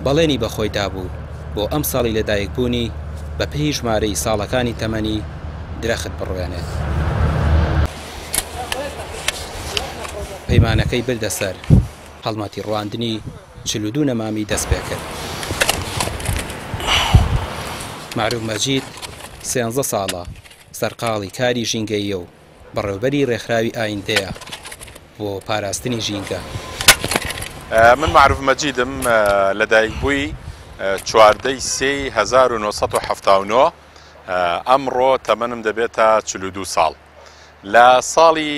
بەڵێنی بەخۆی دابوو بۆ ئەم ساڵی لەدایکبوونی بە پێی ژمارەی ساڵەکانی تەمەنی درەخت بڕوێنێت. پەیمانەکەی بردە سەر هەڵمەتی ڕواندنی 42 نەمامی دەست پێ کرد. معروف مەجید 13 ساڵە، سەرقاڵی کاری ژینگەییە و بەڕێوەبەری ڕێکخراوی ئایندەیە بۆ پاراستنی ژینگە. من معروف مەجیدم، لەدایکبووی 14 سێ 1970 ئەمڕۆ تەمەنم دەبێتە 42 ساڵ. لە ساڵی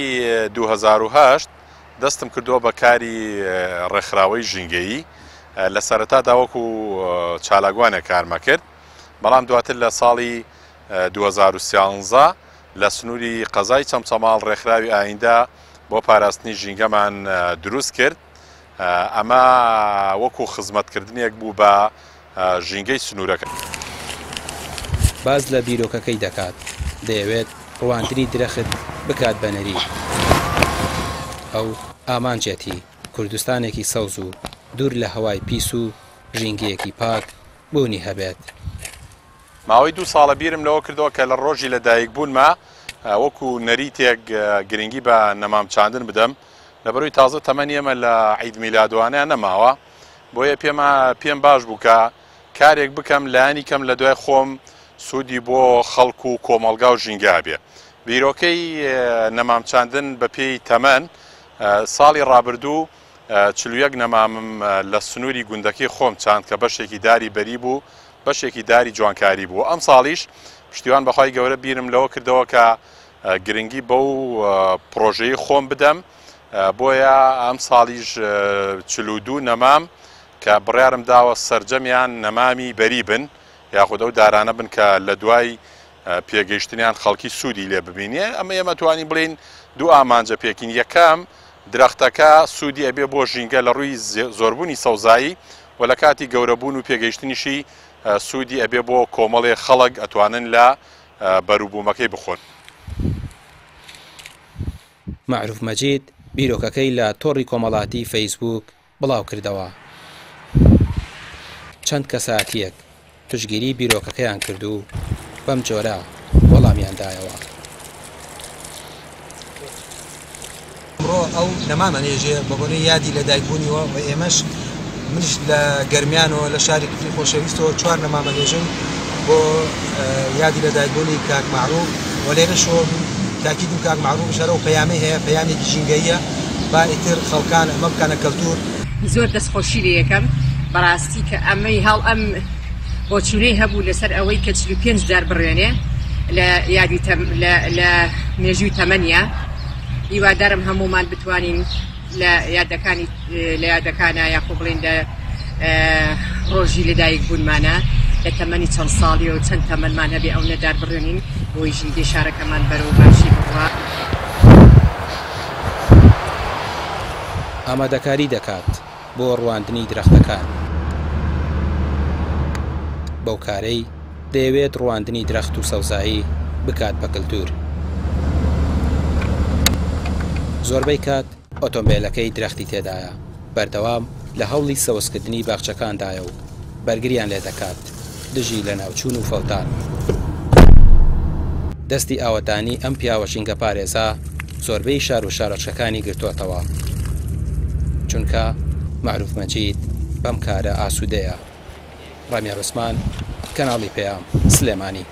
2008 دەستم کردووە بە کاری ڕێکخراوەی ژینگەیی. لە سەرەتادا وەکو چالاگوانێک کارمە کرد، بەڵام دواتر لە ساڵی 2013 لە سنووری قەزای چەمچەماڵ ڕێکخراوی ئایندە بۆ پاراستنی ژینگەمان دروست کرد. ئەمە وەکو خزمەتکردنێک بوو بە ژینگەی سنوورەکە. باز لە بیرۆکەکەی دەکات، دەیەوێت ڕواندنی درەخت بکات بەنەری. ئەو ئامانجێتی کوردستانێکی سەوز و دوور لە هەوای پیس و ژینگەیەکی پاک بوونی هەبێت. ماوەی 2 ساڵە بیرم لەوە کردەوە کە لە ڕۆژی لەدایکبوونمە وەکو نەریتێک گرنگی بە نەمامچاندن بدەم، لەبەرەوەی تازە تەمەنی ئێمە لە عید میلادوانەیە نەماوە، بۆیە پێم باش بوو کە کارێک بکەم لایانی کەم لە دوای خۆم سوودی بۆ خەڵک و کۆمەڵگا و ژینگا بێ. بیرۆکەی نەمامچاندن بە پێی تەمەن ساڵی ڕابردوو 41 نەمامم لە سنووری گوندەکەی خۆم چاند کە بەشێکی داری بەری بوو، بەشێکی داری جوانکاری بوو. ئەم ساڵیش پشتیوان بەخوای گەورە بیرم لەوە کردەوە کە گرنگی بەو پرۆژەی خۆم بدەم، بۆیە ئەم ساڵیش 42 نەمام کە بڕیارم داوە سەرجەمیان نەمامی بەری بن، یاخود ئەو دارانە بن کە لە دوای پێگەیشتنیان خەڵکی سوودی لێ ببینێ. ئەمە ئێمە توانی بڵین دوو ئامانجە پێکین. یەکەم درەختەکە سوودی ئەبێ بۆ ژینگە لە ڕووی زۆربوونی سەوزایی، و لە کاتی گەورەبوون و پێگەیشتنیشی سوودی ئەبێ بۆ کۆمەڵێ خەڵک ئەتوانن لە بەروبوومەکەی بخۆن. معروف مەجید بیرۆکەکەی لە تۆڕی کۆمەڵاتی فەیسبوک بڵاو کردەوە. چەند کەساتیەک پشگیری بیرۆکەکەیان کرد و بەم جۆرە وەڵامیاندایەوە. ئەمڕۆ ئەو نەمامەنێژێ بە بۆنەی یادی لەدایکبوونیەوە و ئێمەش منش لە گەرمیانەوە لە شاری کوردی خۆشەویستەوە 4 نەمامەنێژن بۆ یادی لەدایکبوونی کاک معروف، و لێرەشەوە تاکیدم کاک معروف شەرە و پەیامەی هەیە، پەیامێکی ژینگەییە با ئیتر خەڵکان ئەمە بکەنە کەلتور. زۆر دەستخۆشی لێ یەکەم بەڕاستی کە ئەمەی هەڵ ئەم بۆچوونەی هەبوو لەسەر ئەوەی کە 45 جار بڕوێنێ لە یادی لە مێژووی تەمەنیە. هیوادارم هەمومان بتوانین لە یادەکانە یاخۆ بڵین لە ڕۆژی لەدایکبوونمانە لە تەمەنی چەند ساڵی و چەند تەمەنمان هەبێ ئەو نەدار بڕوێنین بۆی ژینگەی شارەکەمان بەرەو باشی بڕوا. ئامادەکاری دەکات بۆ ڕواندنی درەختەکان. بەو کارەی دەیەوێت ڕواندنی درەخت و سەوزایی بکات بە کەلتور. زۆربەی کات ئۆتۆمبیلەکەی درەختی تێدایە، بەردەوام لە هەوڵی سەوزکردنی باخچەکاندایە و بەرگریان لێ دەکات دژی لە ناوچوون و فەوتان. دەستی ئاوەدانی ئەم پیاوە ژینگە پارێزە زۆربەی شار و شارۆچەکانی گرتووەتەوە، چونکە معروف مەجید بەم کارە ئاسوودەیە. ڕامیا ڕوسمان، کەناڵی پێام، سلێمانی.